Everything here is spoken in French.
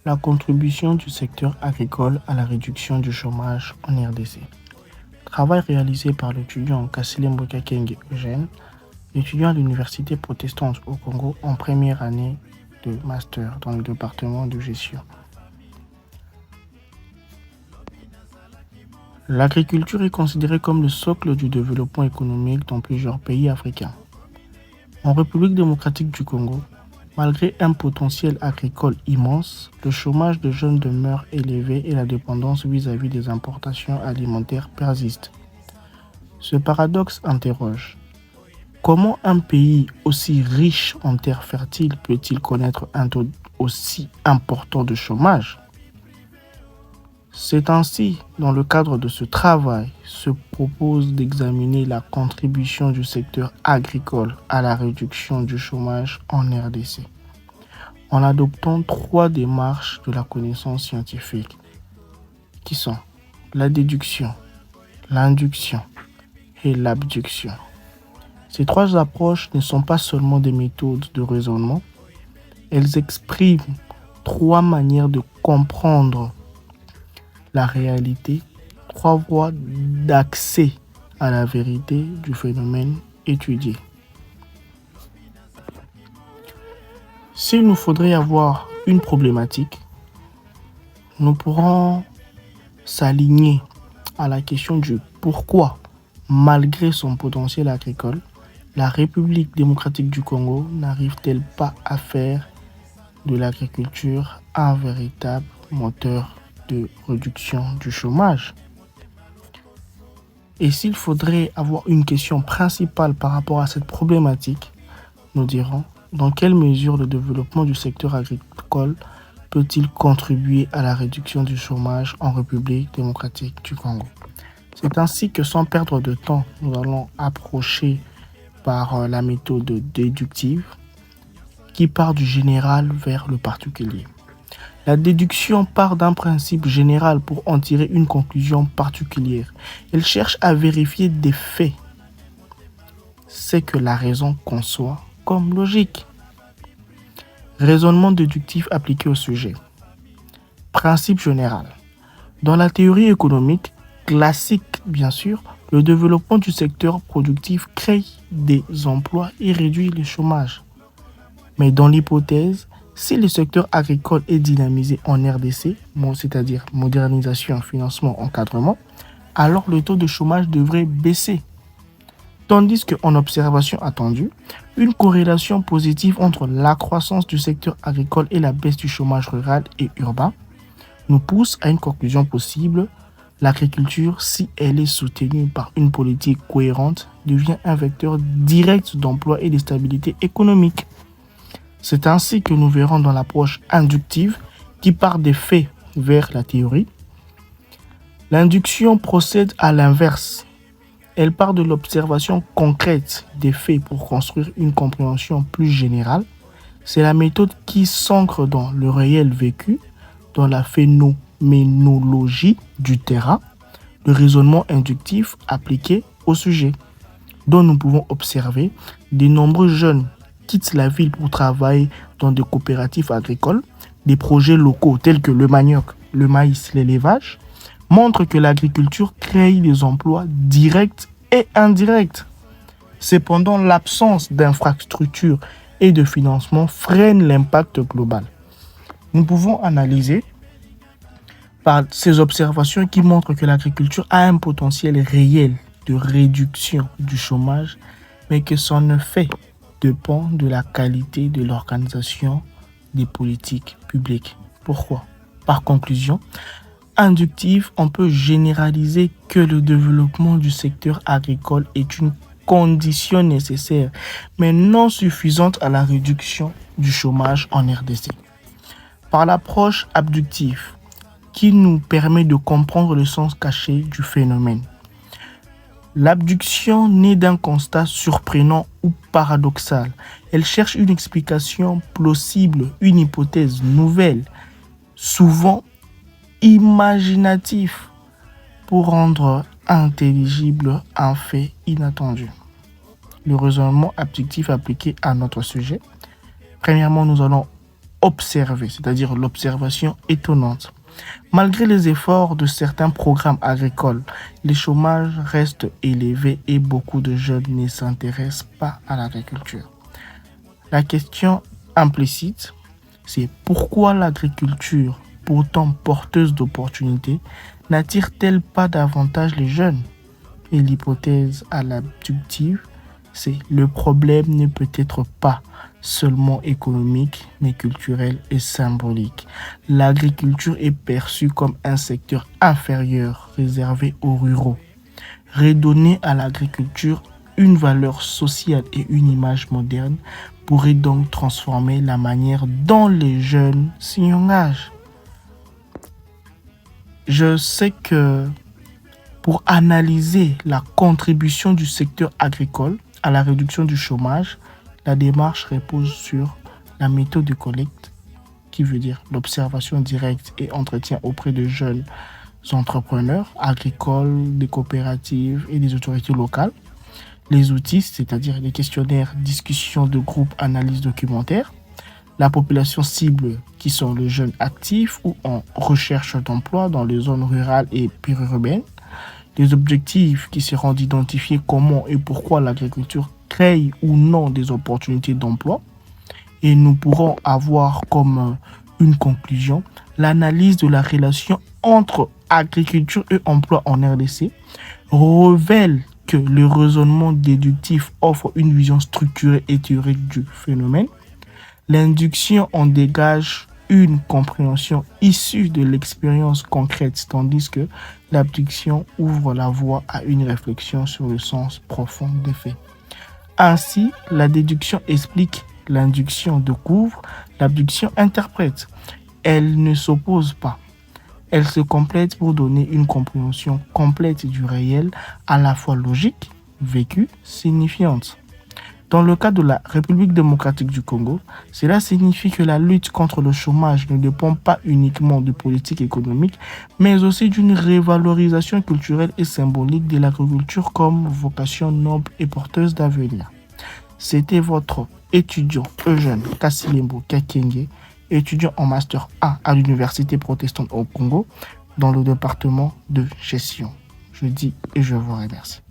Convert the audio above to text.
La contribution du secteur agricole à la réduction du chômage en RDC. Travail réalisé par l'étudiant Kasile Mbokakenge Eugène, étudiant à l'Université protestante au Congo en première année de master dans le département de gestion. L'agriculture est considérée comme le socle du développement économique dans plusieurs pays africains. En République démocratique du Congo, malgré un potentiel agricole immense, le chômage de jeunes demeure élevé et la dépendance vis-à-vis des importations alimentaires persiste. Ce paradoxe interroge. Comment un pays aussi riche en terres fertiles peut-il connaître un taux aussi important de chômage ? C'est ainsi, dans le cadre de ce travail, se propose d'examiner la contribution du secteur agricole à la réduction du chômage en RDC, en adoptant 3 démarches de la connaissance scientifique, qui sont la déduction, l'induction et l'abduction. Ces 3 approches ne sont pas seulement des méthodes de raisonnement, elles expriment 3 manières de comprendre la réalité, 3 voies d'accès à la vérité du phénomène étudié. S'il nous faudrait avoir une problématique, nous pourrons s'aligner à la question du pourquoi, malgré son potentiel agricole, la République démocratique du Congo n'arrive-t-elle pas à faire de l'agriculture un véritable moteur de réduction du chômage. Et s'il faudrait avoir une question principale par rapport à cette problématique, nous dirons dans quelle mesure le développement du secteur agricole peut-il contribuer à la réduction du chômage en République démocratique du Congo. C'est ainsi que sans perdre de temps, nous allons approcher par la méthode déductive qui part du général vers le particulier. La déduction part d'un principe général pour en tirer une conclusion particulière. Elle cherche à vérifier des faits. C'est que la raison conçoit comme logique. Raisonnement déductif appliqué au sujet. Principe général. Dans la théorie économique, classique bien sûr, le développement du secteur productif crée des emplois et réduit le chômage. Mais dans l'hypothèse, si le secteur agricole est dynamisé en RDC, c'est-à-dire modernisation, financement, encadrement, alors le taux de chômage devrait baisser. Tandis qu'en observation attendue, une corrélation positive entre la croissance du secteur agricole et la baisse du chômage rural et urbain nous pousse à une conclusion possible. L'agriculture, si elle est soutenue par une politique cohérente, devient un vecteur direct d'emploi et de stabilité économique. C'est ainsi que nous verrons dans l'approche inductive qui part des faits vers la théorie. L'induction procède à l'inverse. Elle part de l'observation concrète des faits pour construire une compréhension plus générale. C'est la méthode qui s'ancre dans le réel vécu, dans la phénoménologie du terrain, le raisonnement inductif appliqué au sujet, dont nous pouvons observer de nombreux jeunes quittent la ville pour travailler dans des coopératives agricoles, des projets locaux tels que le manioc, le maïs, l'élevage, montrent que l'agriculture crée des emplois directs et indirects. Cependant, l'absence d'infrastructures et de financement freine l'impact global. Nous pouvons analyser par ces observations qui montrent que l'agriculture a un potentiel réel de réduction du chômage, mais que son effet dépend de la qualité de l'organisation des politiques publiques. Pourquoi ? Par conclusion, inductive, on peut généraliser que le développement du secteur agricole est une condition nécessaire, mais non suffisante à la réduction du chômage en RDC. Par l'approche abductive, qui nous permet de comprendre le sens caché du phénomène. L'abduction naît d'un constat surprenant ou paradoxal. Elle cherche une explication plausible, une hypothèse nouvelle, souvent imaginative, pour rendre intelligible un fait inattendu. Le raisonnement abductif appliqué à notre sujet. Premièrement, nous allons observée, c'est-à-dire l'observation étonnante. Malgré les efforts de certains programmes agricoles, le chômage reste élevé et beaucoup de jeunes ne s'intéressent pas à l'agriculture. La question implicite, c'est pourquoi l'agriculture, pourtant porteuse d'opportunités, n'attire-t-elle pas davantage les jeunes? Et l'hypothèse à l'abductive, c'est le problème ne peut être pas seulement économique, mais culturel et symbolique. L'agriculture est perçue comme un secteur inférieur réservé aux ruraux. Redonner à l'agriculture une valeur sociale et une image moderne pourrait donc transformer la manière dont les jeunes s'y engagent. Je sais que pour analyser la contribution du secteur agricole à la réduction du chômage, la démarche repose sur la méthode de collecte, qui veut dire l'observation directe et entretien auprès de jeunes entrepreneurs agricoles, des coopératives et des autorités locales. Les outils, c'est-à-dire les questionnaires, discussions de groupe, analyse documentaire. La population cible, qui sont les jeunes actifs ou en recherche d'emploi dans les zones rurales et périurbaines. Les objectifs qui seront d'identifier comment et pourquoi l'agriculture crée ou non des opportunités d'emploi. Et nous pourrons avoir comme une conclusion l'analyse de la relation entre agriculture et emploi en RDC révèle que le raisonnement déductif offre une vision structurée et théorique du phénomène. L'induction en dégage une compréhension issue de l'expérience concrète, tandis que l'abduction ouvre la voie à une réflexion sur le sens profond des faits. Ainsi, la déduction explique, l'induction découvre, l'abduction interprète. Elle ne s'oppose pas. Elle se complète pour donner une compréhension complète du réel, à la fois logique, vécue, signifiante. Dans le cas de la République démocratique du Congo, cela signifie que la lutte contre le chômage ne dépend pas uniquement de politique économique, mais aussi d'une révalorisation culturelle et symbolique de l'agriculture comme vocation noble et porteuse d'avenir. C'était votre étudiant Eugène Kassilembo Kakenge, étudiant en Master 1 à l'Université protestante au Congo, dans le département de gestion. Je dis et je vous remercie.